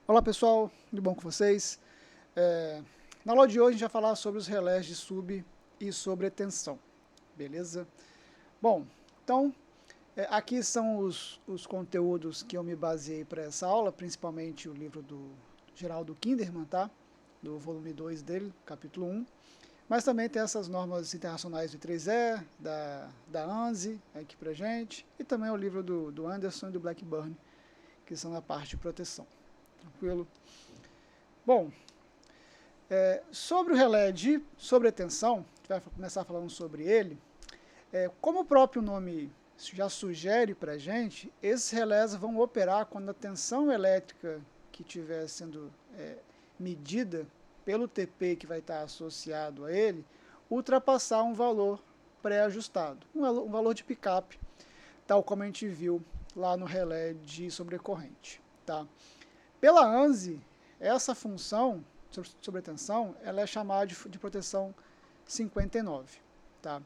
Olá pessoal, tudo bom com vocês? Na aula de hoje a gente vai falar sobre os relés de sub e sobretensão, beleza? Bom, então aqui são os conteúdos que eu me baseei para essa aula, principalmente o livro do Geraldo Kinderman, tá? Do volume 2 dele, capítulo 1. Mas também tem essas normas internacionais do 3E, da ANSI, aqui pra gente, e também o livro do Anderson e do Blackburn, que são na parte de proteção. Tranquilo? Bom, sobre o relé de sobretensão, a gente vai começar falando sobre ele. Como o próprio nome já sugere para a gente, esses relés vão operar quando a tensão elétrica que estiver sendo medida pelo TP que vai estar associado a ele, ultrapassar um valor pré-ajustado, um valor de picape, tal como a gente viu lá no relé de sobrecorrente. Tá? Pela ANSI, essa função sobre tensão, ela é chamada de proteção 59. Tá?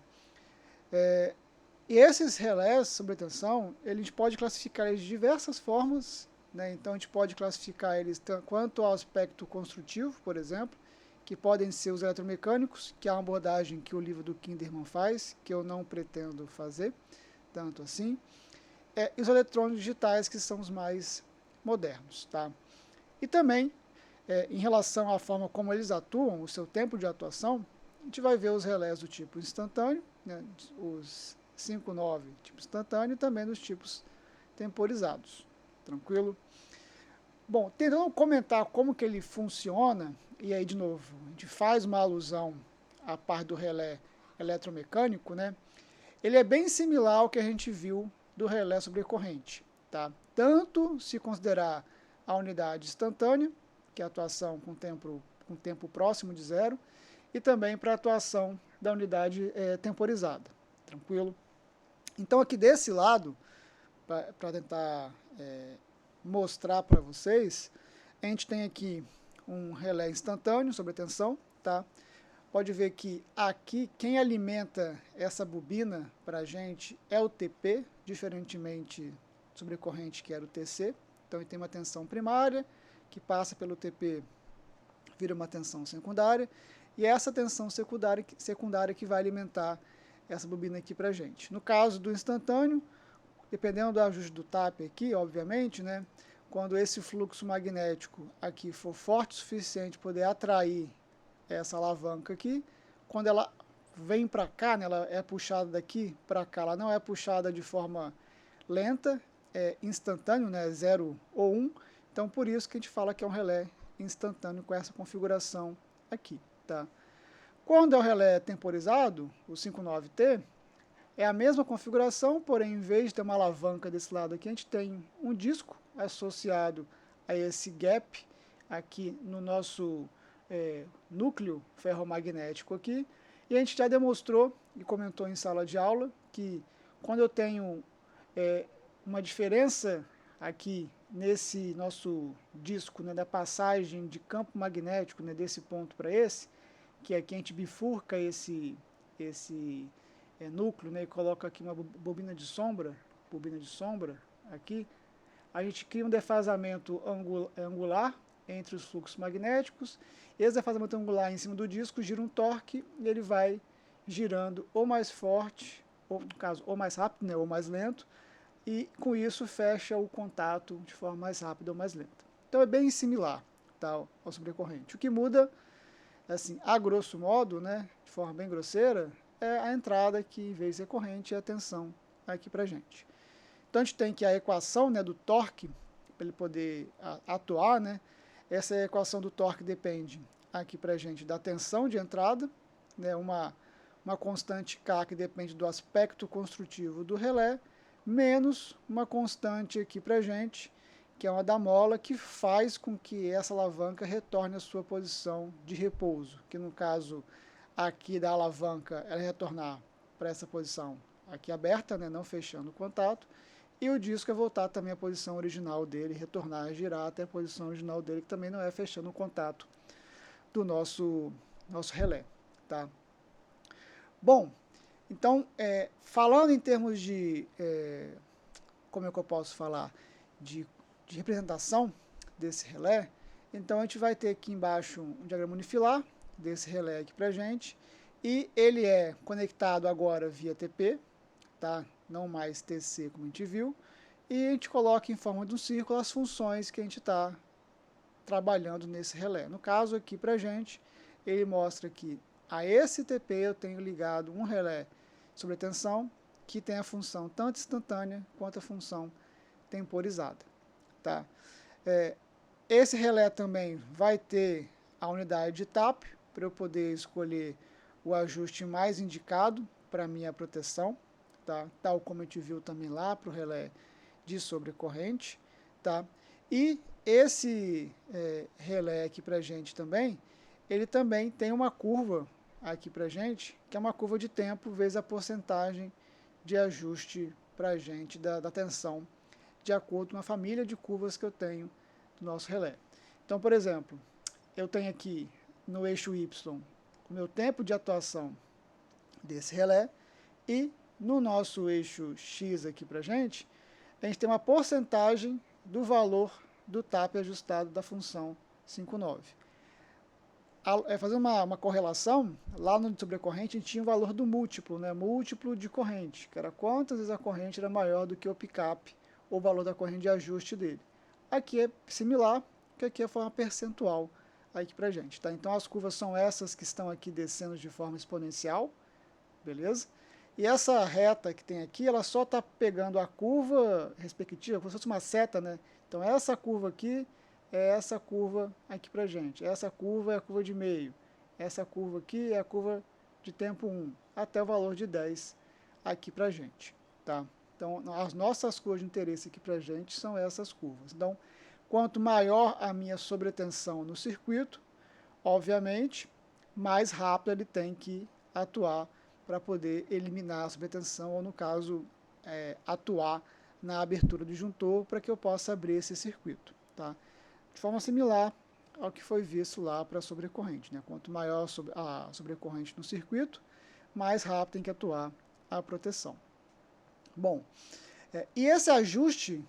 E esses relés sobre tensão, a gente pode classificar eles de diversas formas. Né? Então a gente pode classificar eles quanto ao aspecto construtivo, por exemplo, que podem ser os eletromecânicos, que é uma abordagem que o livro do Kinderman faz, que eu não pretendo fazer, tanto assim, e os eletrônicos digitais, que são os mais modernos. Tá? E também, em relação à forma como eles atuam, o seu tempo de atuação, a gente vai ver os relés do tipo instantâneo, né, os 5,9 tipo instantâneo, e também dos tipos temporizados. Tranquilo? Bom, tentando comentar como que ele funciona, e aí de novo, a gente faz uma alusão à parte do relé eletromecânico, né? Ele é bem similar ao que a gente viu do relé sobre corrente, tá? Tanto se considerar a unidade instantânea, que é a atuação com tempo próximo de zero, e também para a atuação da unidade temporizada, tranquilo? Então aqui desse lado, para tentar mostrar para vocês, a gente tem aqui um relé instantâneo sobre tensão, tá? Pode ver que aqui quem alimenta essa bobina para a gente é o TP, diferentemente sobre corrente que era o TC. Então ele tem uma tensão primária que passa pelo TP, vira uma tensão secundária, e é essa tensão secundária que vai alimentar essa bobina aqui para a gente. No caso do instantâneo, dependendo do ajuste do TAP aqui, obviamente, né, quando esse fluxo magnético aqui for forte o suficiente para poder atrair essa alavanca aqui, quando ela vem para cá, né, ela é puxada daqui para cá, ela não é puxada de forma lenta, é instantâneo, né, 0 ou 1, então por isso que a gente fala que é um relé instantâneo com essa configuração aqui. Tá? Quando é o relé temporizado, o 59T, é a mesma configuração, porém, em vez de ter uma alavanca desse lado aqui, a gente tem um disco associado a esse gap aqui no nosso núcleo ferromagnético aqui. E a gente já demonstrou e comentou em sala de aula que quando eu tenho uma diferença aqui nesse nosso disco, né, da passagem de campo magnético, né, desse ponto para esse, que aqui a gente bifurca esse núcleo, né, e coloca aqui uma bobina de sombra aqui, a gente cria um defasamento angular entre os fluxos magnéticos. Esse defasamento angular em cima do disco gira um torque e ele vai girando ou mais forte, ou no caso, ou mais rápido, né, ou mais lento, e com isso fecha o contato de forma mais rápida ou mais lenta. Então é bem similar, tá, ao sobrecorrente. O que muda, assim, a grosso modo, né, de forma bem grosseira, é a entrada que, em vez de ser corrente, é a tensão aqui para gente. Então a gente tem que a equação, né, do torque, para ele poder atuar, né, essa equação do torque depende aqui para gente da tensão de entrada, né, uma constante K que depende do aspecto construtivo do relé, menos uma constante aqui para gente, que é uma da mola, que faz com que essa alavanca retorne à sua posição de repouso, que no caso aqui da alavanca ela retornar para essa posição aqui aberta, né, não fechando o contato, e o disco é voltar também à posição original dele, retornar a girar até a posição original dele, que também não é fechando o contato do nosso relé. Tá? Bom, então, falando em termos de, como é que eu posso falar, de representação, desse relé, então a gente vai ter aqui embaixo um diagrama unifilar desse relé aqui para a gente, e ele é conectado agora via TP, tá? Não mais TC como a gente viu, e a gente coloca em forma de um círculo as funções que a gente está trabalhando nesse relé. No caso aqui para a gente, ele mostra que a esse TP eu tenho ligado um relé sobre tensão que tem a função tanto instantânea quanto a função temporizada. Tá? Esse relé também vai ter a unidade de TAP para eu poder escolher o ajuste mais indicado para a minha proteção, tá? Tal como a gente viu também lá para o relé de sobrecorrente. Tá? E esse relé aqui para a gente também, ele também tem uma curva aqui para a gente, que é uma curva de tempo vezes a porcentagem de ajuste para a gente da tensão, de acordo com a família de curvas que eu tenho do nosso relé. Então, por exemplo, eu tenho aqui no eixo Y o meu tempo de atuação desse relé, e no nosso eixo X aqui para a gente tem uma porcentagem do valor do TAP ajustado da função 5,9. Fazendo uma correlação, lá no sobrecorrente a gente tinha o valor do múltiplo, né? Múltiplo de corrente, que era quantas vezes a corrente era maior do que o pick-up, ou o valor da corrente de ajuste dele. Aqui é similar, que aqui é a forma percentual aqui pra gente, tá? Então as curvas são essas que estão aqui descendo de forma exponencial, beleza? E essa reta que tem aqui, ela só está pegando a curva respectiva, como se fosse uma seta, né? Então essa curva aqui é essa curva aqui pra gente. Essa curva é a curva de meio. Essa curva aqui é a curva de tempo 1, até o valor de 10 aqui pra gente, tá? Então as nossas curvas de interesse aqui pra gente são essas curvas. Então, quanto maior a minha sobretensão no circuito, obviamente, mais rápido ele tem que atuar para poder eliminar a sobretensão, ou no caso, atuar na abertura do disjuntor para que eu possa abrir esse circuito. Tá? De forma similar ao que foi visto lá para a sobrecorrente. Né? Quanto maior a sobrecorrente no circuito, mais rápido tem que atuar a proteção. Bom, e esse ajuste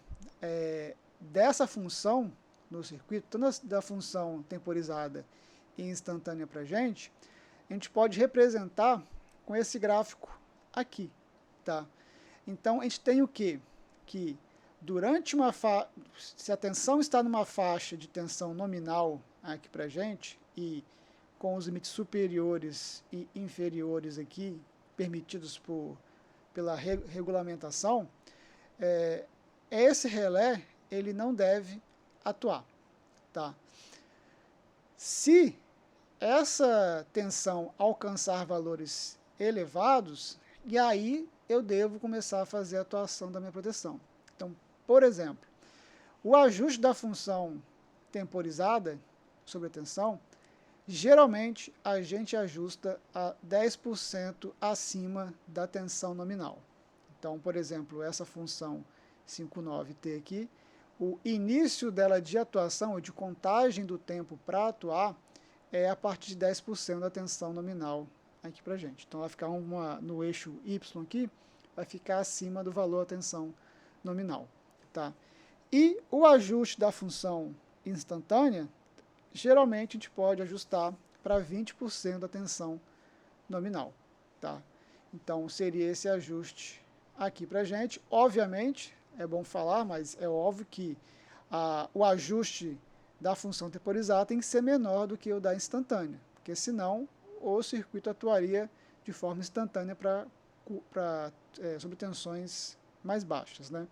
dessa função no circuito, tanto da função temporizada e instantânea para a gente pode representar com esse gráfico aqui, tá? Então, a gente tem o quê? Que durante se a tensão está numa faixa de tensão nominal aqui pra gente, e com os limites superiores e inferiores aqui, permitidos pela regulamentação, esse relé, ele não deve atuar, tá? Se essa tensão alcançar valores elevados, e aí eu devo começar a fazer a atuação da minha proteção. Então, por exemplo, o ajuste da função temporizada sobre a tensão, geralmente a gente ajusta a 10% acima da tensão nominal. Então, por exemplo, essa função 5,9T aqui, o início dela de atuação, ou de contagem do tempo para atuar, é a partir de 10% da tensão nominal aqui pra gente. Então vai ficar no eixo Y aqui, vai ficar acima do valor da tensão nominal. Tá? E o ajuste da função instantânea, geralmente a gente pode ajustar para 20% da tensão nominal. Tá? Então seria esse ajuste aqui pra gente. Obviamente, é bom falar, mas é óbvio que o ajuste da função temporizada tem que ser menor do que o da instantânea, porque senão o circuito atuaria de forma instantânea sobre tensões mais baixas. Né?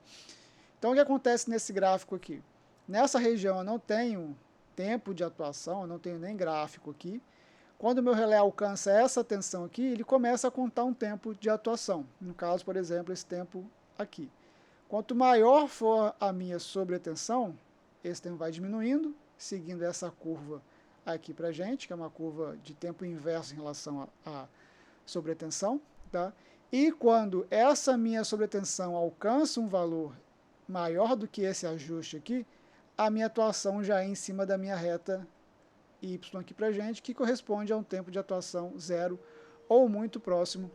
Então, o que acontece nesse gráfico aqui? Nessa região eu não tenho tempo de atuação, eu não tenho nem gráfico aqui. Quando o meu relé alcança essa tensão aqui, ele começa a contar um tempo de atuação. No caso, por exemplo, esse tempo aqui. Quanto maior for a minha sobretensão, esse tempo vai diminuindo, seguindo essa curva aqui para a gente, que é uma curva de tempo inverso em relação à sobretensão. Tá? E quando essa minha sobretensão alcança um valor maior do que esse ajuste aqui, a minha atuação já é em cima da minha reta Y aqui para a gente, que corresponde a um tempo de atuação zero ou muito próximo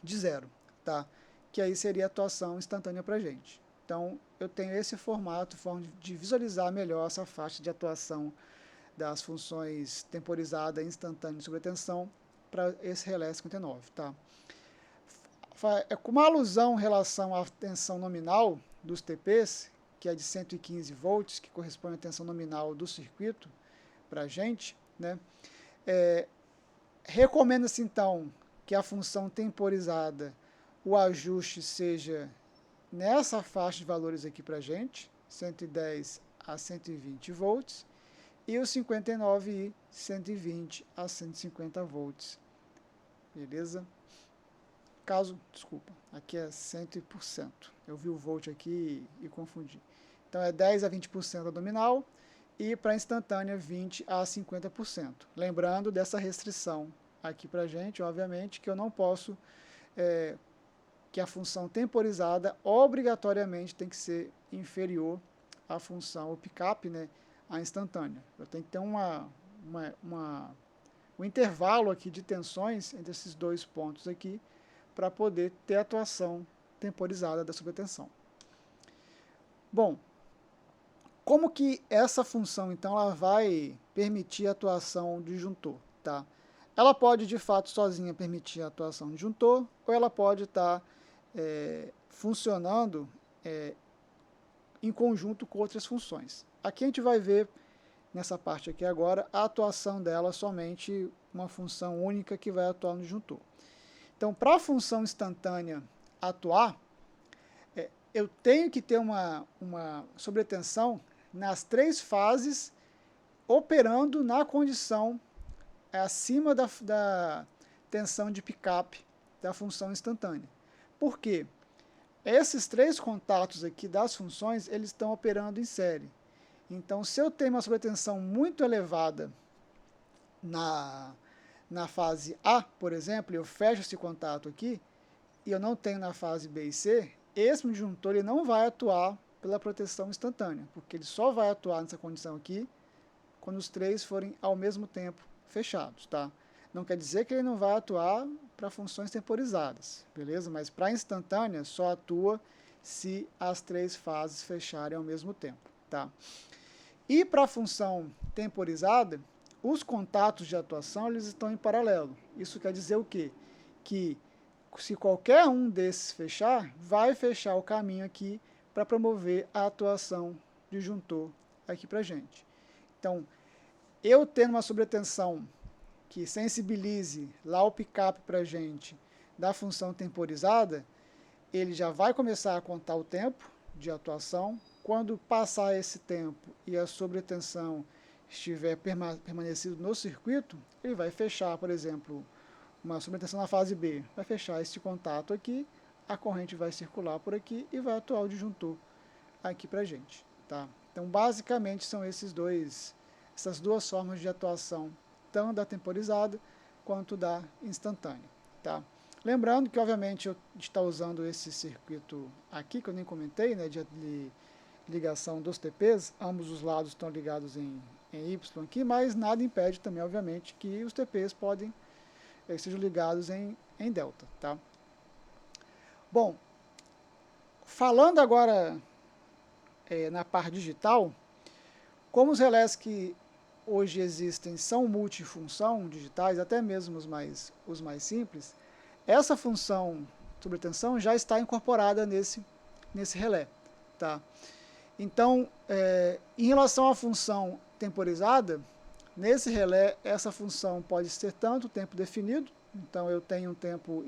de zero. Tá? Que aí seria a atuação instantânea para a gente. Então, eu tenho esse formato, forma de visualizar melhor essa faixa de atuação das funções temporizada, instantânea e sobretensão para esse relé 59, tá? Com uma alusão em relação à tensão nominal dos TPs, que é de 115 volts, que corresponde à tensão nominal do circuito para a gente, né? Recomenda-se então que a função temporizada, o ajuste seja nessa faixa de valores aqui para a gente, 110 a 120 volts, e o 59i 120 a 150 volts, beleza? Desculpa, aqui é 100%, eu vi o volt aqui e confundi. Então é 10 a 20% a nominal e para instantânea 20 a 50%. Lembrando dessa restrição aqui para a gente, obviamente, que eu não posso, que a função temporizada obrigatoriamente tem que ser inferior à função, o pick-up, né, a instantânea. Eu tenho que ter um intervalo aqui de tensões entre esses dois pontos aqui, para poder ter atuação temporizada da sobretensão. Bom, como que essa função, então, ela vai permitir a atuação de disjuntor, tá? Ela pode, de fato, sozinha permitir a atuação de disjuntor, ou ela pode estar funcionando em conjunto com outras funções. Aqui a gente vai ver, nessa parte aqui agora, a atuação dela somente uma função única que vai atuar no disjuntor. Então, para a função instantânea atuar, eu tenho que ter uma sobretensão nas três fases, operando na condição acima da tensão de pick-up da função instantânea. Por quê? Esses três contatos aqui das funções, eles estão operando em série. Então, se eu tenho uma sobretensão muito elevada na fase A, por exemplo, eu fecho esse contato aqui, e eu não tenho na fase B e C, esse disjuntor ele não vai atuar pela proteção instantânea, porque ele só vai atuar nessa condição aqui quando os três forem ao mesmo tempo fechados, tá? Não quer dizer que ele não vai atuar para funções temporizadas, beleza? Mas para instantânea só atua se as três fases fecharem ao mesmo tempo, tá? E para a função temporizada, os contatos de atuação eles estão em paralelo. Isso quer dizer o quê? Que se qualquer um desses fechar, vai fechar o caminho aqui para promover a atuação de disjuntor aqui para a gente. Então, eu tendo uma sobretensão que sensibilize lá o pick-up para a gente da função temporizada, ele já vai começar a contar o tempo de atuação. Quando passar esse tempo e a sobretensão estiver permanecido no circuito, ele vai fechar, por exemplo, uma sobretensão na fase B, vai fechar esse contato aqui, a corrente vai circular por aqui e vai atuar o disjuntor aqui para a gente, tá? Então, basicamente, são essas duas formas de atuação, tanto da temporizada quanto da instantânea, tá? Lembrando que, obviamente, eu estou usando esse circuito aqui, que eu nem comentei, né, de ligação dos TPs, ambos os lados estão ligados em Y aqui, mas nada impede também, obviamente, que os TPs sejam ligados em delta, tá? Bom, falando agora na parte digital, como os relés que hoje existem são multifunção digitais, até mesmo os mais simples, essa função sobretensão já está incorporada nesse relé, tá? Então, em relação à função temporizada, nesse relé, essa função pode ser tanto tempo definido, então eu tenho um tempo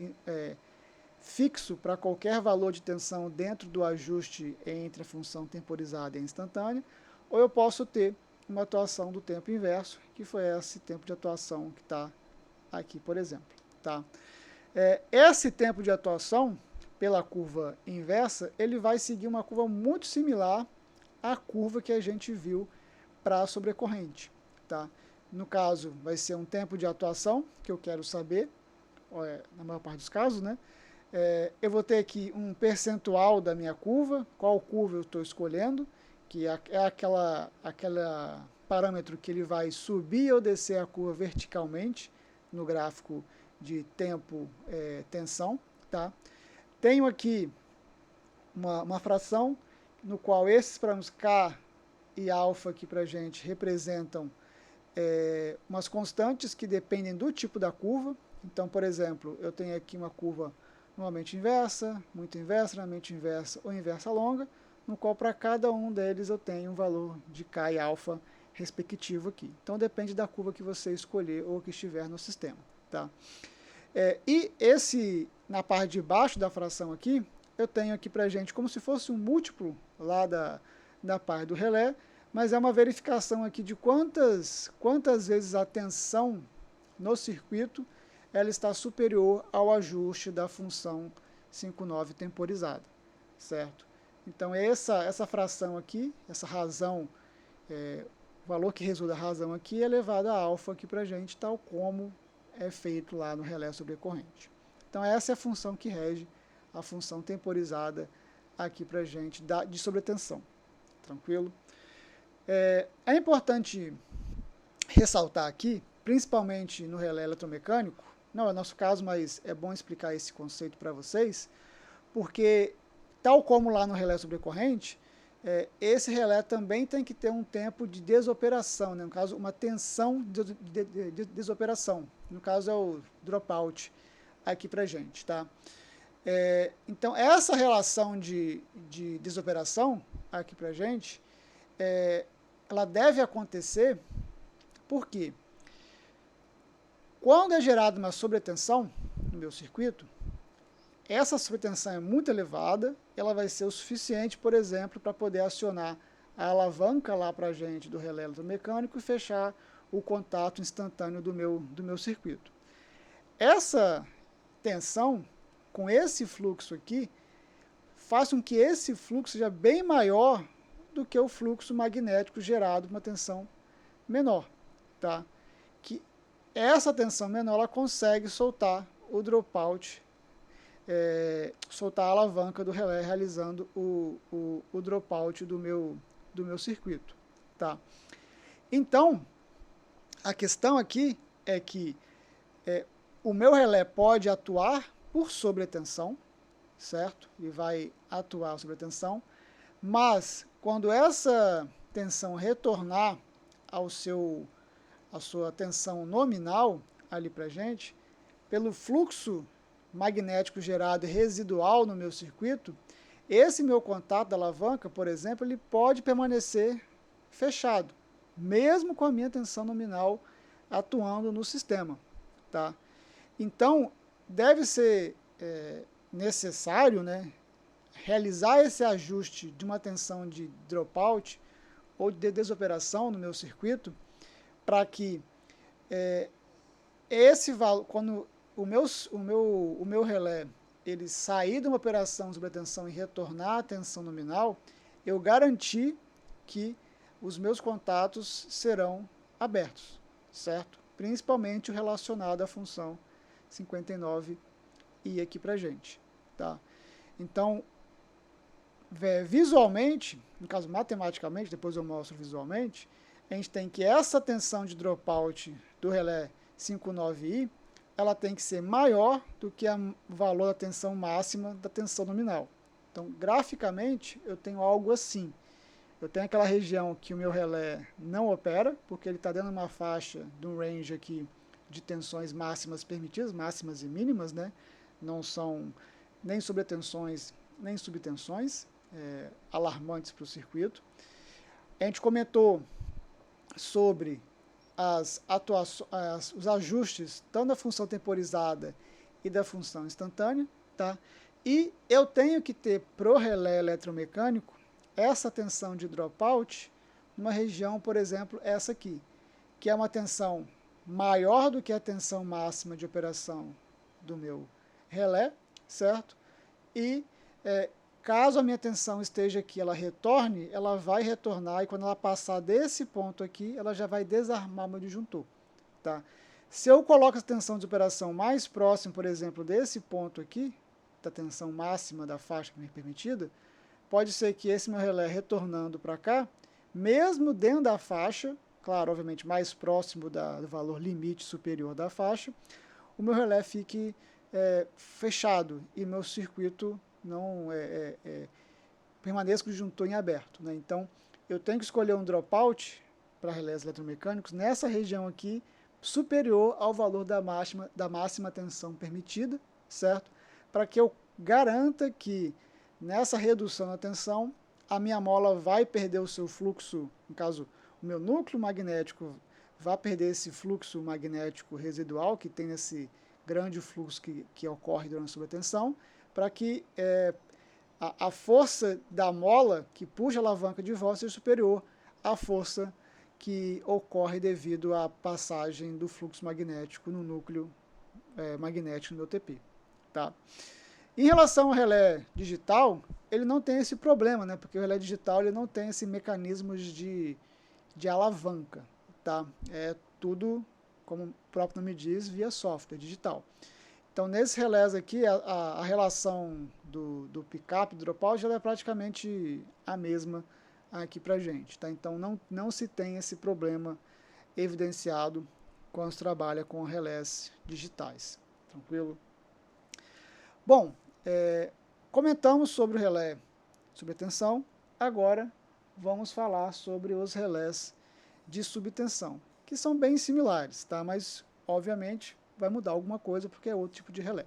fixo para qualquer valor de tensão dentro do ajuste entre a função temporizada e a instantânea, ou eu posso ter uma atuação do tempo inverso, que foi esse tempo de atuação que está aqui, por exemplo, tá? Esse tempo de atuação, pela curva inversa, ele vai seguir uma curva muito similar à curva que a gente viu para a sobrecorrente, tá? No caso, vai ser um tempo de atuação, que eu quero saber, na maior parte dos casos, né? Eu vou ter aqui um percentual da minha curva, qual curva eu estou escolhendo, que é aquela parâmetro que ele vai subir ou descer a curva verticalmente no gráfico de tempo, tensão, tá? Tenho aqui uma fração no qual esses parâmetros K e alfa aqui para a gente representam umas constantes que dependem do tipo da curva. Então, por exemplo, eu tenho aqui uma curva normalmente inversa, muito inversa, normalmente inversa ou inversa longa, no qual para cada um deles eu tenho um valor de K e alfa respectivo aqui. Então depende da curva que você escolher ou que estiver no sistema. Tá? E na parte de baixo da fração aqui, eu tenho aqui para a gente como se fosse um múltiplo lá da parte do relé, mas é uma verificação aqui de quantas vezes a tensão no circuito ela está superior ao ajuste da função 5,9 temporizada, certo? Então essa fração aqui, essa razão, o valor que resulta da razão aqui é elevado a alfa aqui para a gente, tal como é feito lá no relé sobrecorrente. Então essa é a função que rege a função temporizada aqui para a gente de sobretensão. Tranquilo? É importante ressaltar aqui, principalmente no relé eletromecânico, não é o nosso caso, mas é bom explicar esse conceito para vocês, porque tal como lá no relé sobrecorrente, esse relé também tem que ter um tempo de desoperação, né? No caso, uma tensão de desoperação. No caso, é o dropout aqui para a gente. Tá? Então, essa relação de desoperação aqui para a gente, ela deve acontecer porque quando é gerada uma sobretensão no meu circuito, essa sobretensão é muito elevada, ela vai ser o suficiente, por exemplo, para poder acionar a alavanca lá para a gente do relé eletromecânico e fechar o contato instantâneo do meu circuito. Essa tensão, com esse fluxo aqui, faz com que esse fluxo seja bem maior do que o fluxo magnético gerado por uma tensão menor. Tá? Que essa tensão menor ela consegue soltar o dropout, soltar a alavanca do relé, realizando o dropout do meu circuito. Tá? Então, a questão aqui é que o meu relé pode atuar por sobretensão, certo? Ele vai atuar sobre a tensão, mas quando essa tensão retornar a sua tensão nominal ali para a gente, pelo fluxo magnético gerado residual no meu circuito, esse meu contato da alavanca, por exemplo, ele pode permanecer fechado, mesmo com a minha tensão nominal atuando no sistema. Tá? Então, deve ser necessário, né, realizar esse ajuste de uma tensão de dropout ou de desoperação no meu circuito, para que esse valor, quando o meu relé ele sair de uma operação de sobretensão e retornar à tensão nominal, eu garantir que os meus contatos serão abertos, certo? Principalmente o relacionado à função 59 e aqui para gente, tá? Então, visualmente, no caso matematicamente, depois eu mostro visualmente, a gente tem que essa tensão de dropout do relé 59i, ela tem que ser maior do que o valor da tensão máxima da tensão nominal. Então, graficamente, eu tenho algo assim. Eu tenho aquela região que o meu relé não opera, porque ele está dentro de uma faixa, de um range aqui, de tensões máximas permitidas, máximas e mínimas, né? Não são nem sobretensões, nem subtensões alarmantes para o circuito. A gente comentou sobre os ajustes tanto da função temporizada e da função instantânea, tá? E eu tenho que ter pro relé eletromecânico essa tensão de dropout numa região, por exemplo, essa aqui, que é uma tensão maior do que a tensão máxima de operação do meu relé, certo? E caso a minha tensão esteja aqui, ela retorne, ela vai retornar e quando ela passar desse ponto aqui, ela já vai desarmar o meu disjuntor. Tá? Se eu coloco a tensão de operação mais próximo, por exemplo, desse ponto aqui, da tensão máxima da faixa permitida, pode ser que esse meu relé retornando para cá, mesmo dentro da faixa, claro, obviamente mais próximo do valor limite superior da faixa, o meu relé fique fechado e meu circuito não permaneça com o disjuntor em aberto, né? Então, eu tenho que escolher um dropout para relés eletromecânicos nessa região aqui, superior ao valor da máxima tensão permitida, certo? Para que eu garanta que nessa redução da tensão, a minha mola vai perder o seu fluxo, no caso, o meu núcleo magnético vai perder esse fluxo magnético residual que tem esse grande fluxo que ocorre durante a sobretensão, para que a força da mola que puxa a alavanca de volta seja superior à força que ocorre devido à passagem do fluxo magnético no núcleo magnético do OTP. Tá? Em relação ao relé digital, ele não tem esse problema, né? Porque o relé digital ele não tem esse mecanismo de alavanca. Tá? É tudo, como o próprio nome diz, via software digital. Então, nesses relés aqui, a relação do pickup e do dropout já é praticamente a mesma aqui para a gente. Tá? Então, não se tem esse problema evidenciado quando se trabalha com relés digitais. Tranquilo? Bom, comentamos sobre o relé subtensão, agora vamos falar sobre os relés de subtensão, que são bem similares, tá? Mas, obviamente, vai mudar alguma coisa porque é outro tipo de relé.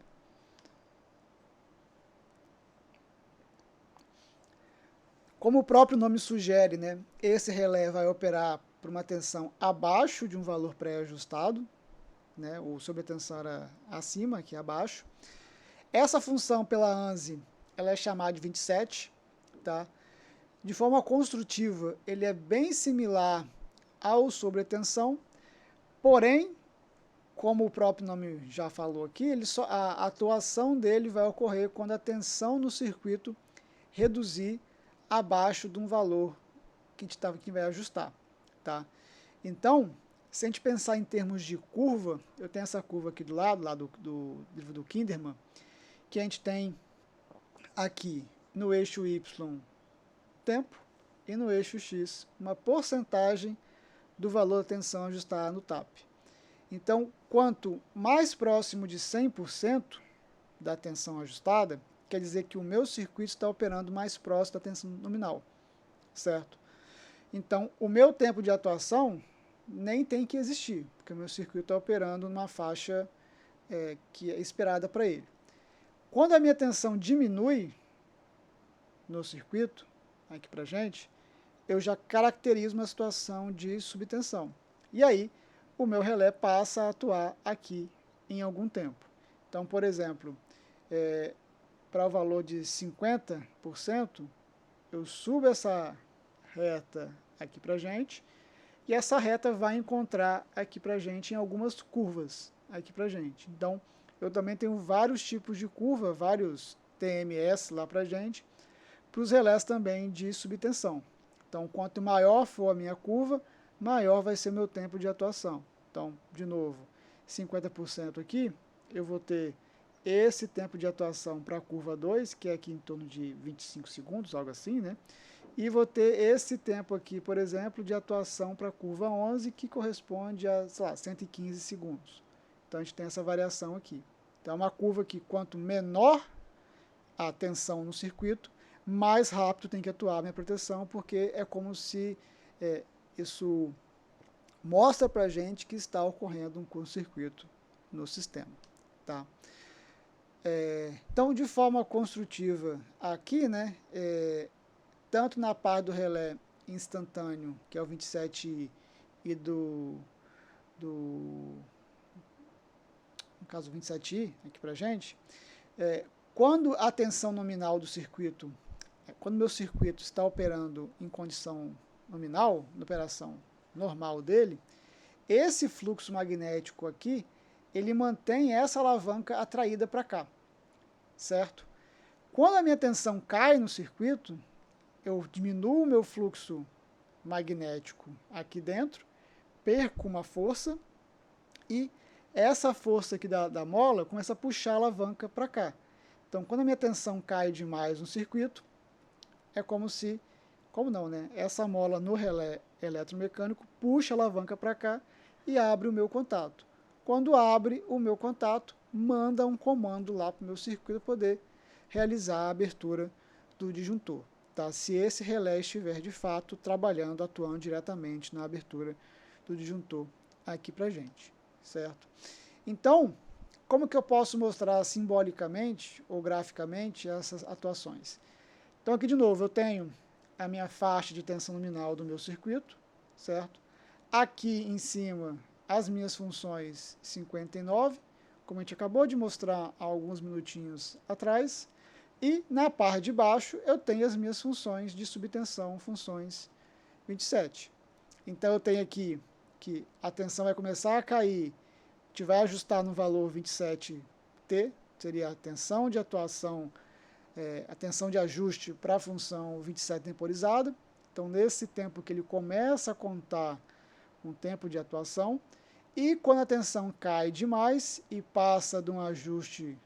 Como o próprio nome sugere, né, esse relé vai operar por uma tensão abaixo de um valor pré-ajustado, né, o sobretensão era acima, aqui abaixo. Essa função pela ANSI ela é chamada de 27, tá? De forma construtiva, ele é bem similar ao sobretensão, porém, como o próprio nome já falou aqui, a atuação dele vai ocorrer quando a tensão no circuito reduzir abaixo de um valor que a gente vai ajustar. Tá? Então, se a gente pensar em termos de curva, eu tenho essa curva aqui do lado, lá do livro do Kinderman, que a gente tem aqui no eixo Y tempo e no eixo X uma porcentagem do valor da tensão ajustada no TAP. Então, quanto mais próximo de 100% da tensão ajustada, quer dizer que o meu circuito está operando mais próximo da tensão nominal, certo? Então, o meu tempo de atuação nem tem que existir, porque o meu circuito está operando numa faixa que é esperada para ele. Quando a minha tensão diminui no circuito, aqui para gente, eu já caracterizo uma situação de subtensão. E aí, o meu relé passa a atuar aqui em algum tempo. Então, por exemplo, para o valor de 50%, eu subo essa reta aqui para gente, e essa reta vai encontrar aqui para gente em algumas curvas aqui para gente. Então, eu também tenho vários tipos de curva, vários TMS lá para gente, para os relés também de subtensão. Então, quanto maior for a minha curva, maior vai ser meu tempo de atuação. Então, de novo, 50% aqui, eu vou ter esse tempo de atuação para a curva 2, que é aqui em torno de 25 segundos, algo assim, né? E vou ter esse tempo aqui, por exemplo, de atuação para a curva 11, que corresponde a, sei lá, 115 segundos. Então, a gente tem essa variação aqui. Então, é uma curva que, quanto menor a tensão no circuito, mais rápido tem que atuar a minha proteção, porque é como se isso mostra para a gente que está ocorrendo um curto-circuito no sistema. Tá? Então, de forma construtiva aqui, né, tanto na parte do relé instantâneo, que é o 27i, e no caso 27i, aqui para a gente, quando a tensão nominal do circuito, quando meu circuito está operando em condição nominal, na operação normal dele, esse fluxo magnético aqui, ele mantém essa alavanca atraída para cá, certo? Quando a minha tensão cai no circuito, eu diminuo o meu fluxo magnético aqui dentro, perco uma força e essa força aqui da mola começa a puxar a alavanca para cá. Então, quando a minha tensão cai demais no circuito, é como se, como não, né? Essa mola no relé eletromecânico puxa a alavanca para cá e abre o meu contato. Quando abre o meu contato, manda um comando lá para o meu circuito poder realizar a abertura do disjuntor. constatar se esse relé estiver de fato trabalhando, atuando diretamente na abertura do disjuntor aqui para a gente, certo? Então, como que eu posso mostrar simbolicamente ou graficamente essas atuações? Então aqui de novo eu tenho a minha faixa de tensão nominal do meu circuito, certo? Aqui em cima as minhas funções 59, como a gente acabou de mostrar há alguns minutinhos atrás, e na parte de baixo eu tenho as minhas funções de subtensão, funções 27. Então eu tenho aqui que a tensão vai começar a cair, a gente vai ajustar no valor 27T, seria a tensão de atuação, a tensão de ajuste para a função 27 temporizada. Então nesse tempo que ele começa a contar um tempo de atuação, e quando a tensão cai demais e passa de um ajuste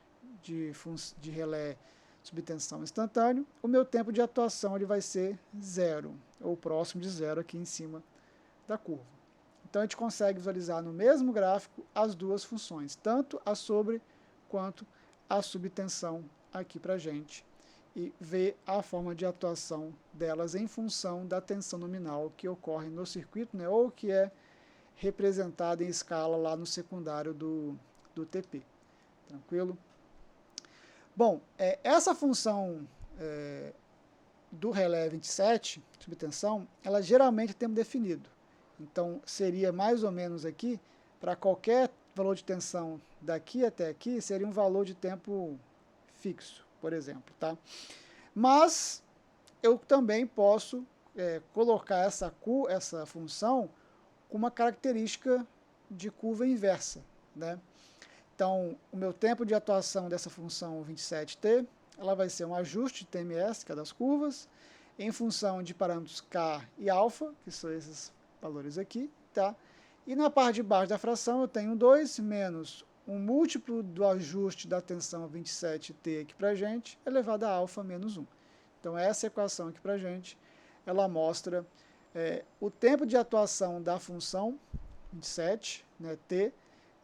de relé subtensão instantâneo, o meu tempo de atuação ele vai ser zero, ou próximo de zero aqui em cima da curva. Então a gente consegue visualizar no mesmo gráfico as duas funções, tanto a sobre quanto a subtensão aqui para a gente, e ver a forma de atuação delas em função da tensão nominal que ocorre no circuito, né, ou que é representada em escala lá no secundário do TP. Tranquilo? Bom, essa função do relé 27, subtensão, ela geralmente tem tempo definido. Então, seria mais ou menos aqui, para qualquer valor de tensão daqui até aqui, seria um valor de tempo fixo, por exemplo. Tá? Mas, eu também posso colocar essa função com uma característica de curva inversa, né? Então, o meu tempo de atuação dessa função 27t, ela vai ser um ajuste TMS, que é das curvas, em função de parâmetros K e alfa, que são esses valores aqui, tá? E na parte de baixo da fração eu tenho 2 menos um múltiplo do ajuste da tensão 27t aqui pra gente, elevado a alfa menos 1. Então, essa equação aqui pra gente, ela mostra o tempo de atuação da função 27, né, t,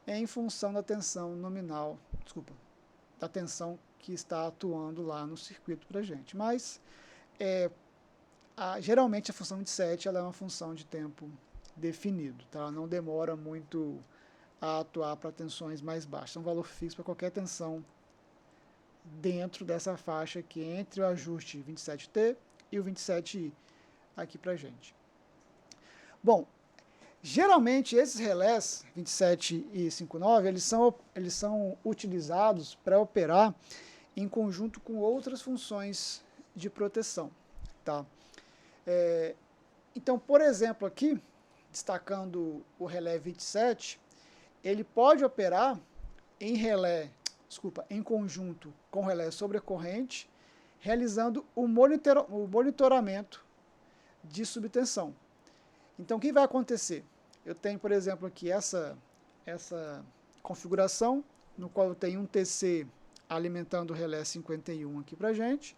em função da tensão nominal, da tensão que está atuando lá no circuito para a gente. Mas, geralmente, a função 27 ela é uma função de tempo definido, tá? Ela não demora muito a atuar para tensões mais baixas. É um valor fixo para qualquer tensão dentro dessa faixa aqui, entre o ajuste 27T e o 27I aqui para a gente. Bom, geralmente esses relés 27 e 59, eles são utilizados para operar em conjunto com outras funções de proteção. Tá? Então, por exemplo, aqui, destacando o relé 27, ele pode operar em conjunto com o relé sobrecorrente, realizando o monitoramento de subtensão. Então, o que vai acontecer? Eu tenho, por exemplo, aqui essa configuração, no qual eu tenho um TC alimentando o relé 51 aqui para a gente,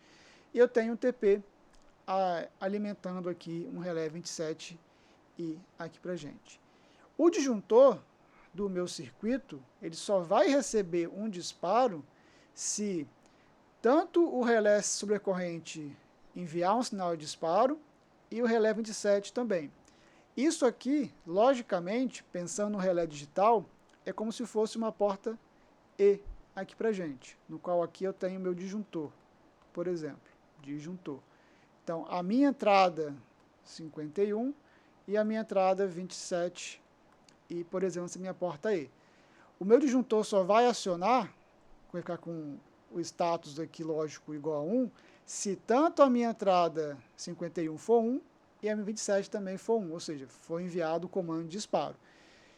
e eu tenho um TP alimentando aqui um relé 27 e aqui para a gente. O disjuntor do meu circuito, ele só vai receber um disparo se tanto o relé sobrecorrente enviar um sinal de disparo e o relé 27 também. Isso aqui, logicamente, pensando no relé digital, é como se fosse uma porta E aqui para gente, no qual aqui eu tenho meu disjuntor, por exemplo, disjuntor. Então, a minha entrada 51 e a minha entrada 27 e, por exemplo, essa é a minha porta E. O meu disjuntor só vai acionar, vai ficar com o status aqui, lógico, igual a 1, se tanto a minha entrada 51 for 1, e a M27 também for 1, ou seja, foi enviado o comando de disparo.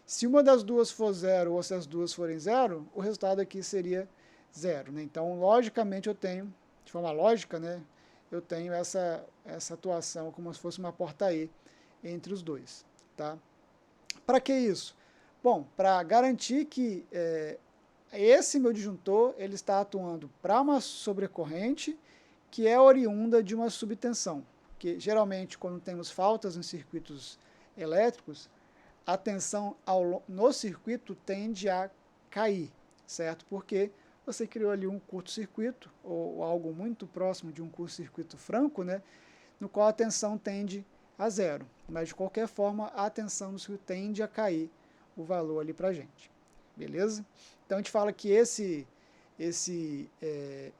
Se uma das duas for 0 ou se as duas forem 0, o resultado aqui seria 0. Né? Então, logicamente, eu tenho, de forma lógica, né, eu tenho essa atuação como se fosse uma porta E entre os dois. Tá? Para que isso? Bom, para garantir que esse meu disjuntor ele está atuando para uma sobrecorrente que é oriunda de uma subtensão. Que geralmente, quando temos faltas em circuitos elétricos, a tensão no circuito tende a cair, certo? Porque você criou ali um curto-circuito, ou algo muito próximo de um curto-circuito franco, né, no qual a tensão tende a zero. Mas, de qualquer forma, a tensão no circuito tende a cair o valor ali para a gente. Beleza? Então, a gente fala que esse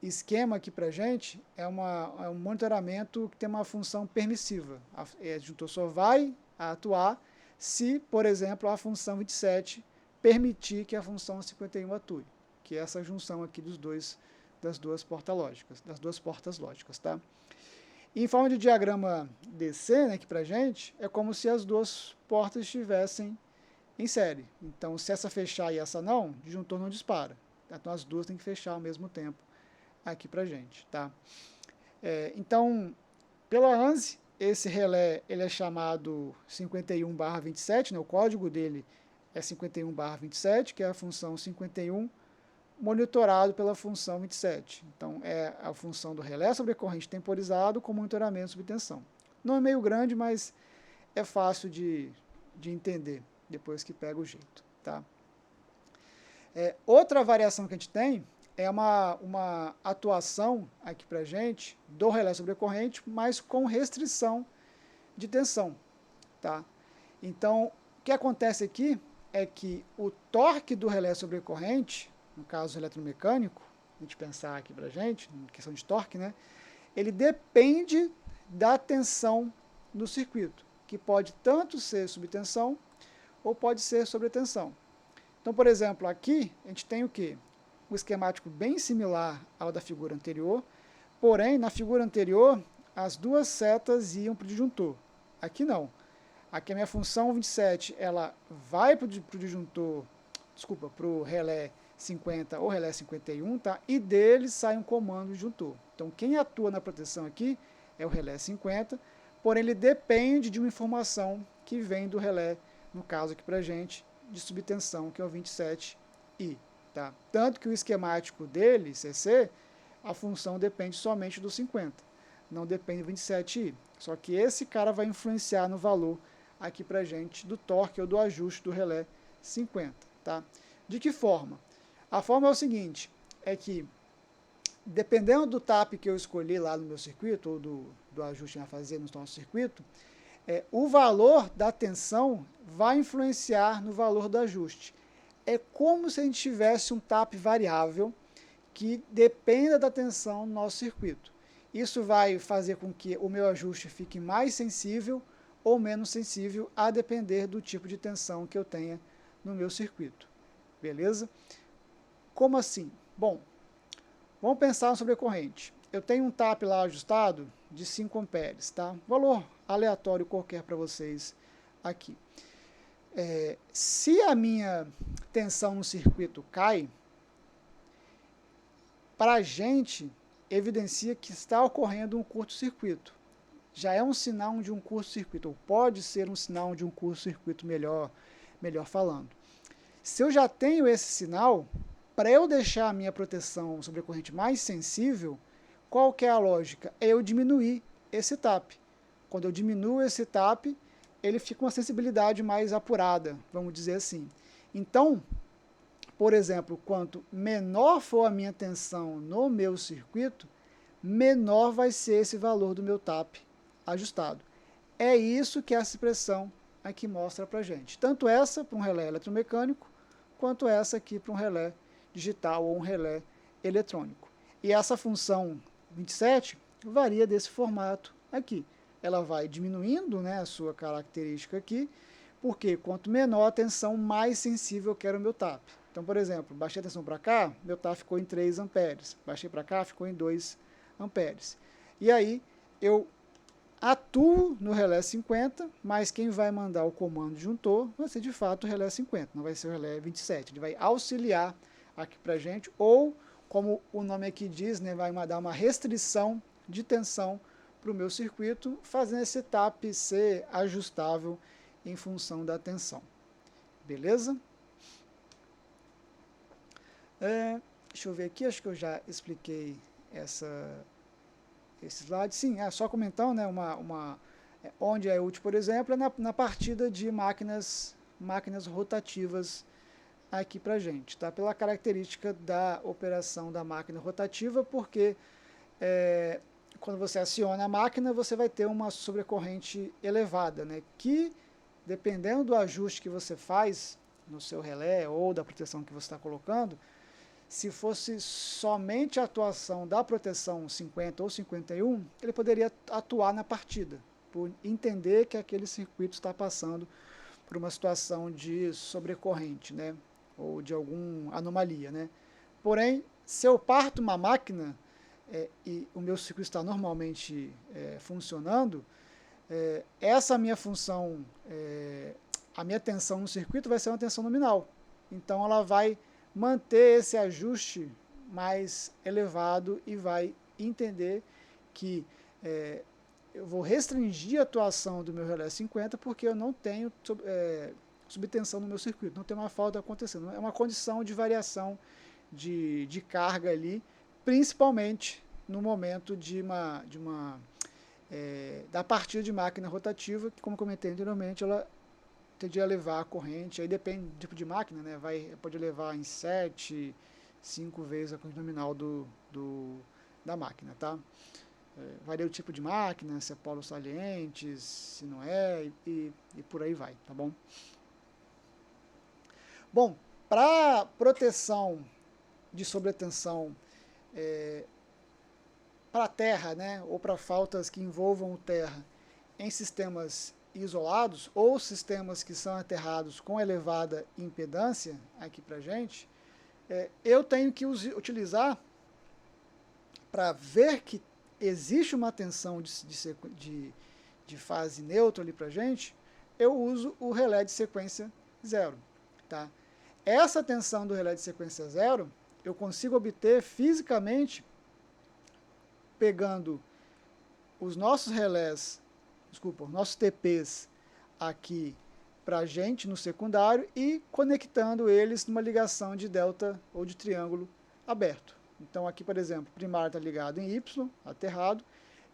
esquema aqui para a gente é um monitoramento que tem uma função permissiva. O disjuntor só vai atuar se, por exemplo, a função 27 permitir que a função 51 atue, que é essa junção aqui das duas portas lógicas, tá? Em forma de diagrama DC, né, aqui pra gente, é como se as duas portas estivessem em série. Então, se essa fechar e essa não, o disjuntor não dispara. Então, as duas têm que fechar ao mesmo tempo aqui pra gente, tá? Então, pela ANSI, esse relé ele é chamado 51/27, né, o código dele é 51/27, que é a função 51, monitorado pela função 27. Então, é a função do relé sobre corrente temporizado com monitoramento sob tensão. Não é meio grande, mas é fácil de entender depois que pega o jeito, tá? Outra variação que a gente tem é uma atuação aqui para a gente do relé sobre corrente, mas com restrição de tensão, tá? Então, o que acontece aqui é que o torque do relé sobre corrente, no caso eletromecânico, a gente pensar aqui para a gente, em questão de torque, né, ele depende da tensão no circuito, que pode tanto ser subtensão ou pode ser sobretensão. Então, por exemplo, aqui a gente tem o quê? Um esquemático bem similar ao da figura anterior, porém, na figura anterior, as duas setas iam para o disjuntor. Aqui não. Aqui a minha função 27, ela vai para o disjuntor, desculpa, para o relé 50 ou relé 51, tá? E dele sai um comando disjuntor. Então, quem atua na proteção aqui é o relé 50, porém ele depende de uma informação que vem do relé, no caso aqui para a gente, de subtensão, que é o 27i. Tá? Tanto que o esquemático dele, CC, a função depende somente do 50, não depende do 27i. Só que esse cara vai influenciar no valor aqui pra gente do torque ou do ajuste do relé 50. Tá? De que forma? A forma é o seguinte, é que dependendo do TAP que eu escolhi lá no meu circuito, ou do ajuste a fazer no nosso circuito, o valor da tensão vai influenciar no valor do ajuste. É como se a gente tivesse um TAP variável que dependa da tensão no nosso circuito. Isso vai fazer com que o meu ajuste fique mais sensível ou menos sensível, a depender do tipo de tensão que eu tenha no meu circuito. Beleza? Como assim? Bom, vamos pensar na sobrecorrente. Eu tenho um TAP lá ajustado de 5 amperes, tá? Valor aleatório qualquer para vocês aqui. Se a minha tensão no circuito cai, para a gente evidencia que está ocorrendo um curto-circuito. Já é um sinal de um curto-circuito, ou pode ser um sinal de um curto-circuito, melhor falando. Se eu já tenho esse sinal, para eu deixar a minha proteção sobre a corrente mais sensível, qual que é a lógica? É eu diminuir esse TAP. Quando eu diminuo esse TAP, ele fica uma sensibilidade mais apurada, vamos dizer assim. Então, por exemplo, quanto menor for a minha tensão no meu circuito, menor vai ser esse valor do meu TAP ajustado. É isso que essa expressão aqui mostra para a gente. Tanto essa para um relé eletromecânico, quanto essa aqui para um relé digital ou um relé eletrônico. E essa função 27 varia desse formato aqui. Ela vai diminuindo, né, a sua característica aqui, porque quanto menor a tensão, mais sensível eu quero o meu TAP. Então, por exemplo, baixei a tensão para cá, meu TAP ficou em 3 amperes. Baixei para cá, ficou em 2 amperes. E aí, eu atuo no relé 50, mas quem vai mandar o comando disjuntor vai ser de fato o relé 50, não vai ser o relé 27. Ele vai auxiliar aqui para a gente, ou, como o nome aqui diz, né, vai dar uma restrição de tensão para o meu circuito, fazendo esse TAP ser ajustável em função da tensão. Beleza? Deixa eu ver aqui, acho que eu já expliquei esse slide. Sim, só comentando, né, onde é útil, por exemplo, é na partida de máquinas rotativas aqui para a gente, tá? Pela característica da operação da máquina rotativa, porque quando você aciona a máquina, você vai ter uma sobrecorrente elevada, né? Que, dependendo do ajuste que você faz no seu relé ou da proteção que você está colocando, se fosse somente a atuação da proteção 50 ou 51, ele poderia atuar na partida, por entender que aquele circuito está passando por uma situação de sobrecorrente, né? Ou de alguma anomalia, né? Porém, se eu parto uma máquina e o meu circuito está normalmente funcionando, essa minha função, a minha tensão no circuito vai ser uma tensão nominal. Então ela vai manter esse ajuste mais elevado e vai entender que eu vou restringir a atuação do meu relé 50 porque eu não tenho subtensão no meu circuito, não tem uma falta acontecendo. É uma condição de variação de carga ali, principalmente no momento da partida de máquina rotativa, que, como comentei anteriormente, ela tende a levar a corrente, aí depende do tipo de máquina, né? Pode levar em 7, 5 vezes a corrente nominal da máquina, tá? Varia o tipo de máquina, se é polos salientes, se não é, e por aí vai, tá bom? Bom, para proteção de sobretensão para terra, né, ou para faltas que envolvam terra em sistemas isolados ou sistemas que são aterrados com elevada impedância aqui para a gente, eu tenho que utilizar, para ver que existe uma tensão de fase neutra ali para a gente, eu uso o relé de sequência zero. Tá? Essa tensão do relé de sequência zero, eu consigo obter fisicamente pegando os nossos relés, os nossos TPs aqui para a gente no secundário e conectando eles numa ligação de delta ou de triângulo aberto. Então aqui, por exemplo, o primário está ligado em Y, aterrado,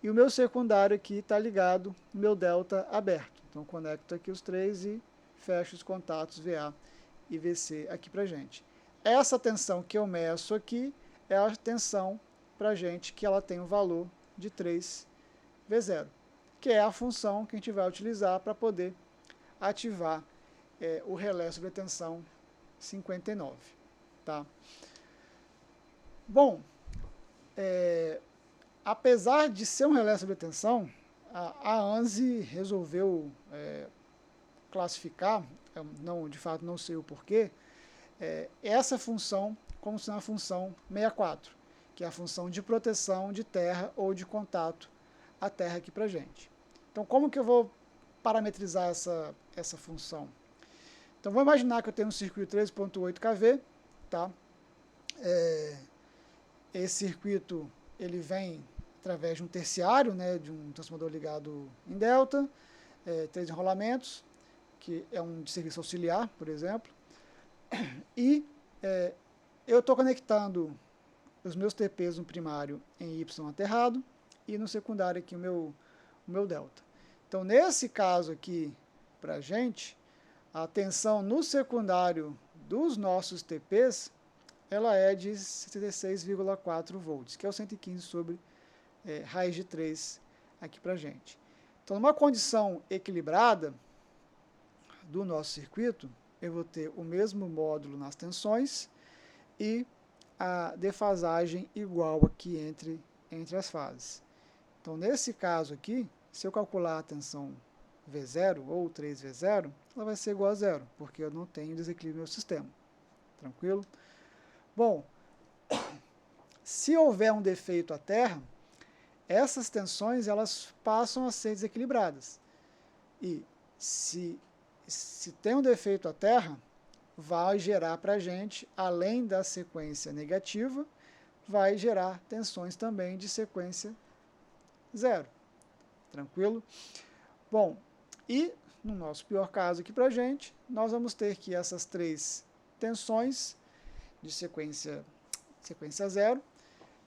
e o meu secundário aqui está ligado no meu delta aberto. Então conecto aqui os três e fecho os contatos VA e VC aqui para a gente. Essa tensão que eu meço aqui é a tensão para a gente que ela tem um valor de 3V0, que é a função que a gente vai utilizar para poder ativar o relé sobre tensão 59. Tá? Bom, apesar de ser um relé sobre tensão, a ANSI resolveu classificar, de fato não sei o porquê, essa função como sendo a função 64, que é a função de proteção de terra ou de contato à terra aqui para a gente. Então, como que eu vou parametrizar essa função? Então, vou imaginar que eu tenho um circuito 13.8 kV, tá? Esse circuito ele vem através de um terciário, né, de um transformador ligado em delta, 3 enrolamentos, que é um de serviço auxiliar, por exemplo, e eu estou conectando os meus TPs no primário em Y aterrado e no secundário aqui o meu delta. Então, nesse caso aqui, para a gente, a tensão no secundário dos nossos TPs, ela é de 76,4 volts, que é o 115 sobre raiz de 3 aqui para a gente. Então, numa condição equilibrada do nosso circuito, eu vou ter o mesmo módulo nas tensões e a defasagem igual aqui entre as fases. Então, nesse caso aqui, se eu calcular a tensão V0 ou 3V0, ela vai ser igual a zero, porque eu não tenho desequilíbrio no meu sistema. Tranquilo? Bom, se houver um defeito à terra, essas tensões elas passam a ser desequilibradas. E se tem um defeito à terra, vai gerar para a gente, além da sequência negativa, vai gerar tensões também de sequência zero. Tranquilo? Bom, e no nosso pior caso aqui para a gente, nós vamos ter que essas 3 tensões de sequência zero,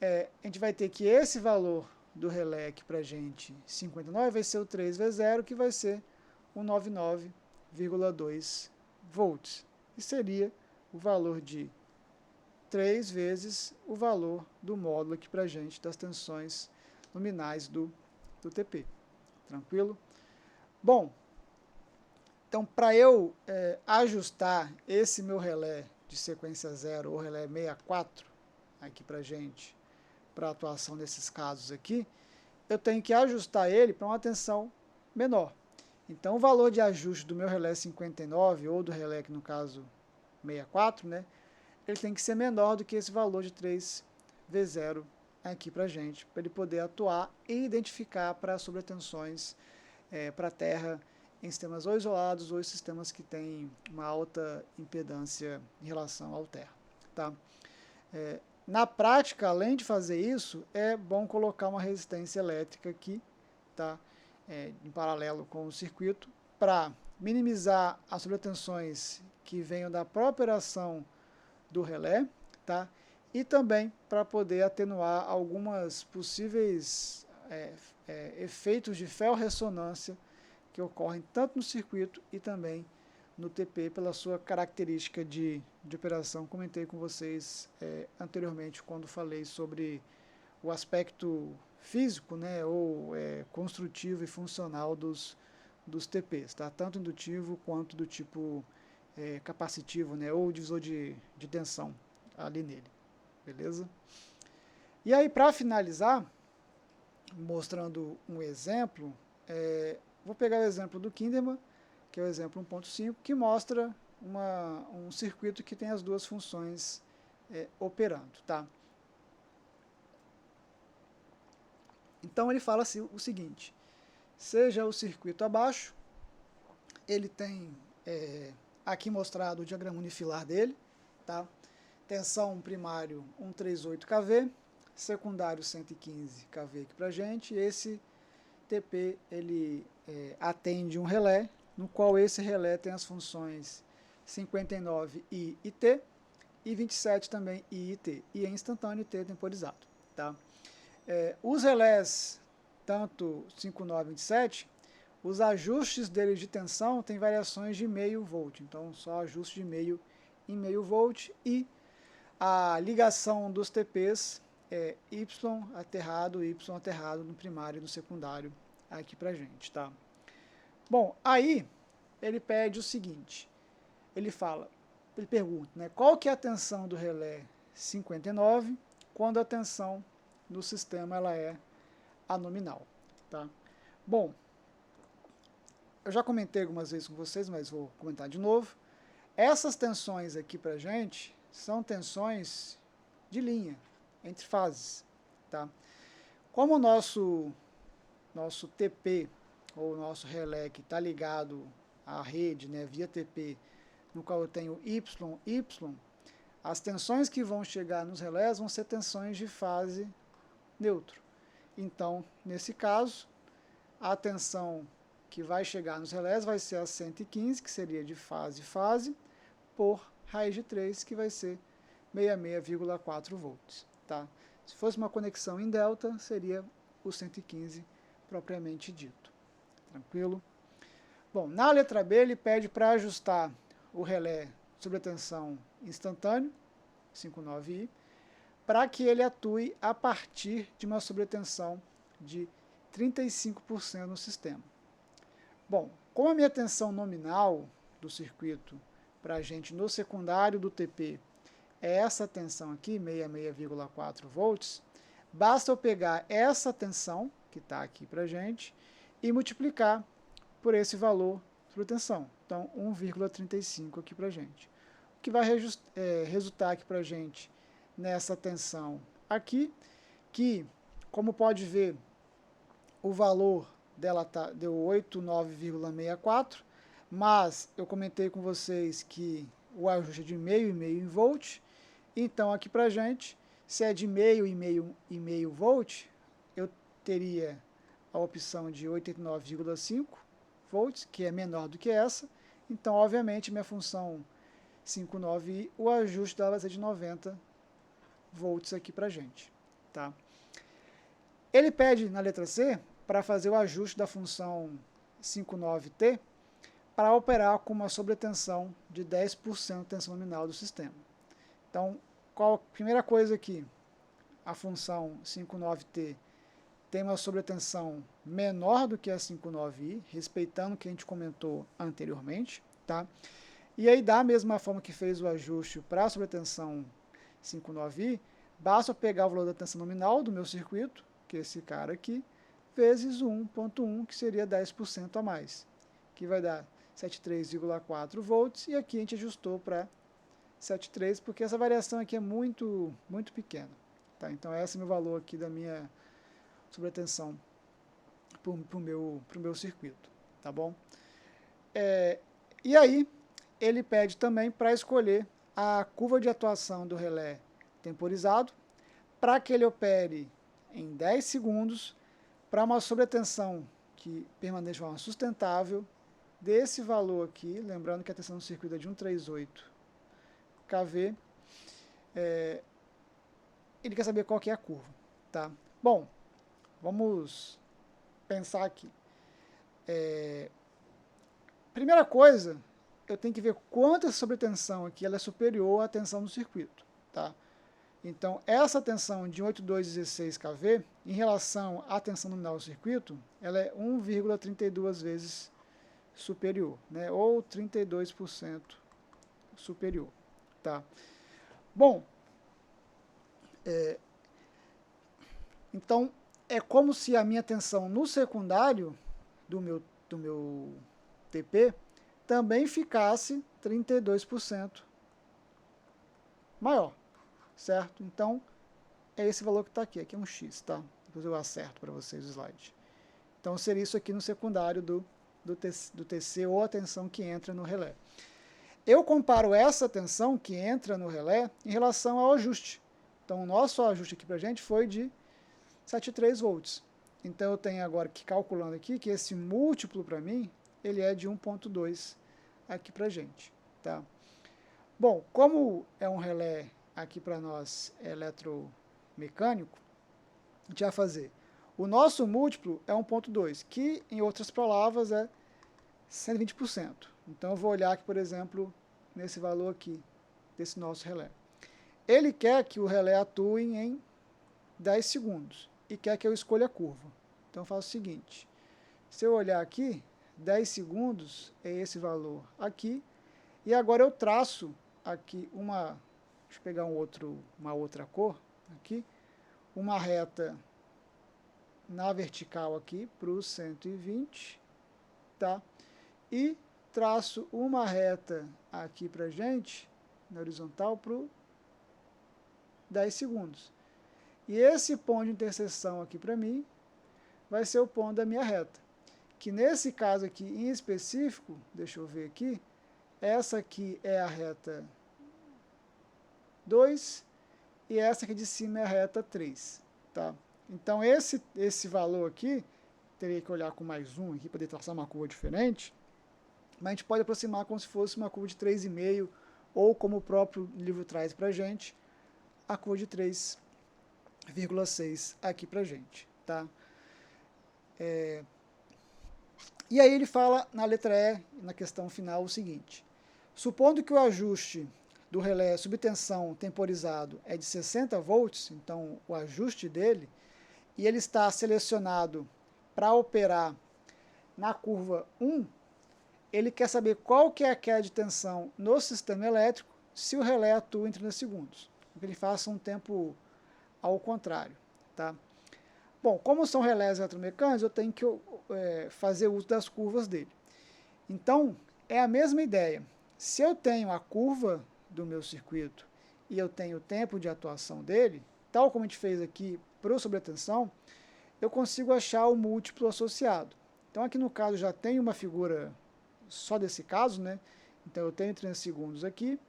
a gente vai ter que esse valor do relé aqui para a gente, 59, vai ser o 3V0, que vai ser o 99,2 volts. E seria o valor de 3 vezes o valor do módulo aqui para a gente das tensões nominais do TP. Tranquilo? Bom, então para eu ajustar esse meu relé de sequência 0 ou relé 64 aqui para a gente, para a atuação nesses casos aqui, eu tenho que ajustar ele para uma tensão menor. Então o valor de ajuste do meu relé 59 ou do relé, que no caso 64, né, ele tem que ser menor do que esse valor de 3V0 aqui para a gente, para ele poder atuar e identificar para sobretensões para a Terra em sistemas ou isolados ou em sistemas que têm uma alta impedância em relação ao Terra. Tá? Na prática, além de fazer isso, é bom colocar uma resistência elétrica aqui, tá? Em paralelo com o circuito, para minimizar as sobretensões que venham da própria operação do relé, tá? E também para poder atenuar algumas possíveis efeitos de ferrorressonância que ocorrem tanto no circuito e também no TP pela sua característica de operação. Comentei com vocês anteriormente quando falei sobre o aspecto físico, né, ou construtivo e funcional dos TPs, tá? Tanto indutivo quanto do tipo capacitivo, né, ou divisor de tensão ali nele, beleza? E aí, para finalizar, mostrando um exemplo, vou pegar o exemplo do Kinderman, que é o exemplo 1.5, que mostra um circuito que tem as duas funções operando, tá? Então ele fala assim, o seguinte: seja o circuito abaixo, ele tem aqui mostrado o diagrama unifilar dele, tá? Tensão primário 138 kV, secundário 115 kV aqui pra gente. Esse TP ele atende um relé, no qual esse relé tem as funções 59 I e T e 27 também I e T, I é instantâneo e T é temporizado, tá? Os relés, tanto 59 e 27, os ajustes deles de tensão têm variações de meio volt, então só ajuste de meio em meio volt, e a ligação dos TPs é Y aterrado no primário e no secundário aqui pra gente, tá? Bom, aí ele pede o seguinte, ele pergunta, né, qual que é a tensão do relé 59 quando a tensão do sistema ela é a nominal, tá? Bom, eu já comentei algumas vezes com vocês, mas vou comentar de novo. Essas tensões aqui pra gente são tensões de linha, entre fases, tá? Como o nosso TP, ou nosso relé que está ligado à rede, né, via TP, no qual eu tenho Y, as tensões que vão chegar nos relés vão ser tensões de fase neutro. Então, nesse caso, a tensão que vai chegar nos relés vai ser a 115, que seria de fase, por raiz de 3, que vai ser 66,4 volts. Tá? Se fosse uma conexão em delta, seria o 115 propriamente dito. Tranquilo? Bom, na letra B ele pede para ajustar o relé sobre a tensão instantâneo, 59I, para que ele atue a partir de uma sobretensão de 35% no sistema. Bom, como a minha tensão nominal do circuito para a gente no secundário do TP é essa tensão aqui, 66,4 volts, basta eu pegar essa tensão, que está aqui para a gente, e multiplicar por esse valor de tensão. Então, 1,35 aqui para a gente. O que vai resultar aqui para a gente nessa tensão aqui, que, como pode ver, o valor dela deu 89,64, mas eu comentei com vocês que o ajuste é de meio e meio em volt, então aqui para a gente, se é de meio e meio volt, eu teria a opção de 89,5 volts, que é menor do que essa, então obviamente minha função 59i, o ajuste dela vai ser de 90 volts aqui para a gente. Tá? Ele pede na letra C para fazer o ajuste da função 59t para operar com uma sobretensão de 10% da tensão nominal do sistema. Então, primeira coisa aqui, a função 59T tem uma sobretensão menor do que a 59I, respeitando o que a gente comentou anteriormente, tá? E aí, da mesma forma que fez o ajuste para a sobretensão 59I, basta pegar o valor da tensão nominal do meu circuito, que é esse cara aqui, vezes 1.1, que seria 10% a mais, que vai dar 73,4 volts, e aqui a gente ajustou para 73, porque essa variação aqui é muito pequena. Tá? Então esse é o meu valor aqui da minha sobretensão para o meu circuito. Tá bom? E aí, ele pede também para escolher a curva de atuação do relé temporizado, para que ele opere em 10 segundos, para uma sobretensão que permaneça de forma sustentável, desse valor aqui, lembrando que a tensão do circuito é de 138 kV, ele quer saber qual que é a curva. Tá? Bom, vamos pensar aqui. Primeira coisa, eu tenho que ver quanto essa sobretensão aqui ela é superior à tensão do circuito. Tá? Então, essa tensão de 8216 kV, em relação à tensão nominal do circuito, ela é 1,32 vezes superior, né? Ou 32% superior. Tá? Bom, então, é como se a minha tensão no secundário do meu TP também ficasse 32% maior, certo? Então, é esse valor que está aqui. Aqui é um X, tá? Depois eu acerto para vocês o slide. Então, seria isso aqui no secundário do TC ou a tensão que entra no relé. Eu comparo essa tensão que entra no relé em relação ao ajuste. Então, o nosso ajuste aqui para a gente foi de 73 volts. Então, eu tenho agora que, calculando aqui, que esse múltiplo para mim, ele é de 1.2 aqui para a gente. Tá? Bom, como é um relé aqui para nós eletromecânico, a gente vai fazer. O nosso múltiplo é 1.2, que, em outras palavras, é 120%. Então, eu vou olhar aqui, por exemplo, nesse valor aqui, desse nosso relé. Ele quer que o relé atue em 10 segundos e quer que eu escolha a curva. Então, eu faço o seguinte. Se eu olhar aqui, 10 segundos é esse valor aqui. E agora eu traço aqui deixa eu pegar uma outra cor aqui, uma reta na vertical aqui para o 120, tá? E traço uma reta aqui para a gente, na horizontal, para o 10 segundos. E esse ponto de interseção aqui para mim vai ser o ponto da minha reta. Que nesse caso aqui em específico, deixa eu ver aqui, essa aqui é a reta 2 e essa aqui de cima é a reta 3. Tá? Então esse valor aqui, teria que olhar com mais um aqui para poder traçar uma curva diferente, mas a gente pode aproximar como se fosse uma curva de 3,5 ou como o próprio livro traz para a gente, a curva de 3,6 aqui para a gente. Tá? E aí ele fala na letra E, na questão final, o seguinte: supondo que o ajuste do relé subtensão temporizado é de 60 volts, então o ajuste dele, e ele está selecionado para operar na curva 1, ele quer saber qual que é a queda de tensão no sistema elétrico se o relé atua em 30 segundos. Que ele faça um tempo ao contrário. Tá? Bom, como são relés eletromecânicos, eu tenho que fazer uso das curvas dele. Então, é a mesma ideia. Se eu tenho a curva do meu circuito e eu tenho o tempo de atuação dele, tal como a gente fez aqui para o sobretensão, eu consigo achar o múltiplo associado. Então, aqui no caso, já tem uma figura só desse caso, né? Então, eu tenho 30 segundos aqui,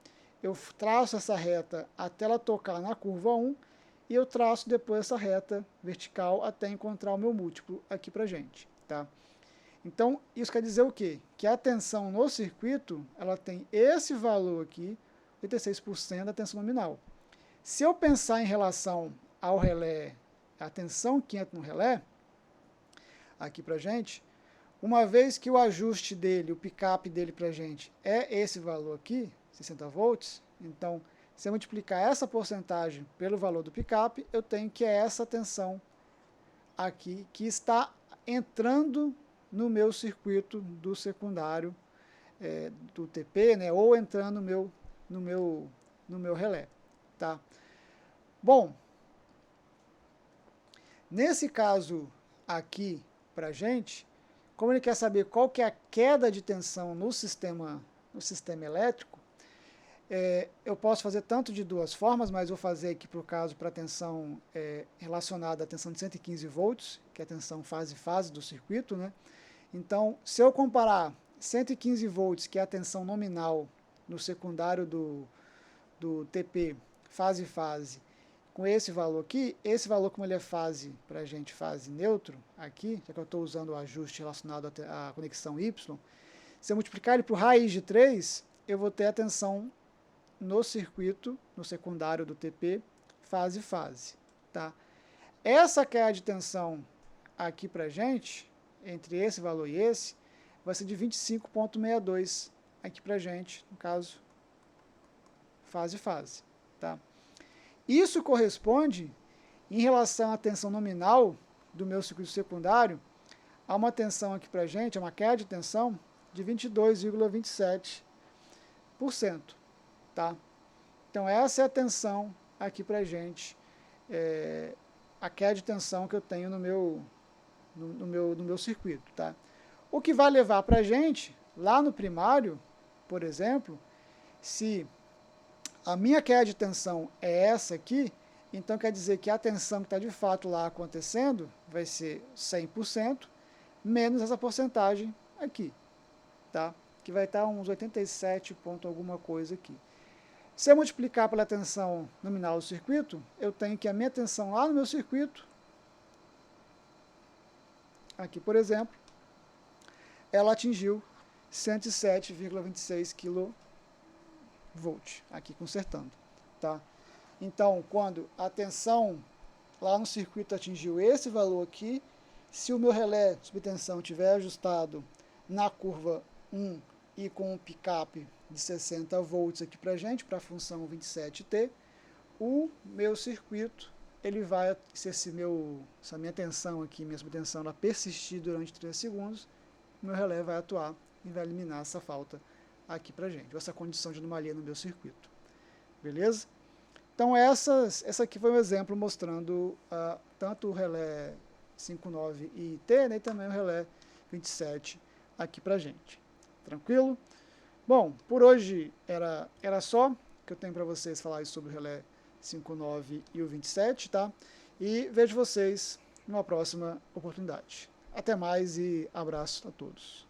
eu traço essa reta até ela tocar na curva 1, e eu traço depois essa reta vertical até encontrar o meu múltiplo aqui para a gente. Tá? Então, isso quer dizer o quê? Que a tensão no circuito, ela tem esse valor aqui, 86% da tensão nominal. Se eu pensar em relação ao relé, a tensão que entra no relé, aqui para a gente, Uma vez que o ajuste dele, o pick-up dele para a gente é esse valor aqui, 60 volts, então, se eu multiplicar essa porcentagem pelo valor do pick-up, eu tenho que é essa tensão aqui, que está entrando no meu circuito do secundário, do TP, né, ou entrando no meu relé. Tá? Bom, nesse caso aqui, para a gente, como ele quer saber qual que é a queda de tensão no sistema elétrico, eu posso fazer tanto de duas formas, mas vou fazer aqui para o caso para a tensão relacionada à tensão de 115 volts, que é a tensão fase-fase do circuito, né? Então, se eu comparar 115 volts, que é a tensão nominal no secundário do TP fase-fase, com esse valor aqui, esse valor, como ele é fase, para a gente, fase neutro, aqui, já que eu estou usando o ajuste relacionado à conexão Y, se eu multiplicar ele por raiz de 3, eu vou ter a tensão no circuito, no secundário do TP, fase-fase. Tá? Essa queda de tensão aqui para a gente, entre esse valor e esse, vai ser de 25,62 aqui para a gente, no caso, fase-fase. Tá? Isso corresponde, em relação à tensão nominal do meu circuito secundário, a uma tensão aqui para a gente, a uma queda de tensão de 22,27%. Tá? Então, essa é a tensão aqui para a gente, a queda de tensão que eu tenho no meu circuito. Tá? O que vai levar para a gente, lá no primário, por exemplo, se a minha queda de tensão é essa aqui, então quer dizer que a tensão que está de fato lá acontecendo vai ser 100%, menos essa porcentagem aqui, tá? Que vai estar uns 87 ponto alguma coisa aqui. Se eu multiplicar pela tensão nominal do circuito, eu tenho que a minha tensão lá no meu circuito, aqui por exemplo, ela atingiu 107,26 kV, aqui consertando. Tá? Então, quando a tensão lá no circuito atingiu esse valor aqui, se o meu relé de subtensão estiver ajustado na curva 1 e com um pick-up de 60 volts aqui para a gente, para a função 27T, o meu circuito, ele vai, se essa minha tensão aqui, minha subtensão, ela persistir durante 3 segundos, o meu relé vai atuar e vai eliminar essa falta aqui para a gente, essa condição de anomalia no meu circuito. Beleza? Então essa aqui foi um exemplo mostrando tanto o relé 59IT, né, e também o relé 27 aqui para a gente. Tranquilo? Bom, por hoje era só que eu tenho para vocês falar sobre o relé 59 e o 27, tá? E vejo vocês numa próxima oportunidade. Até mais e abraço a todos.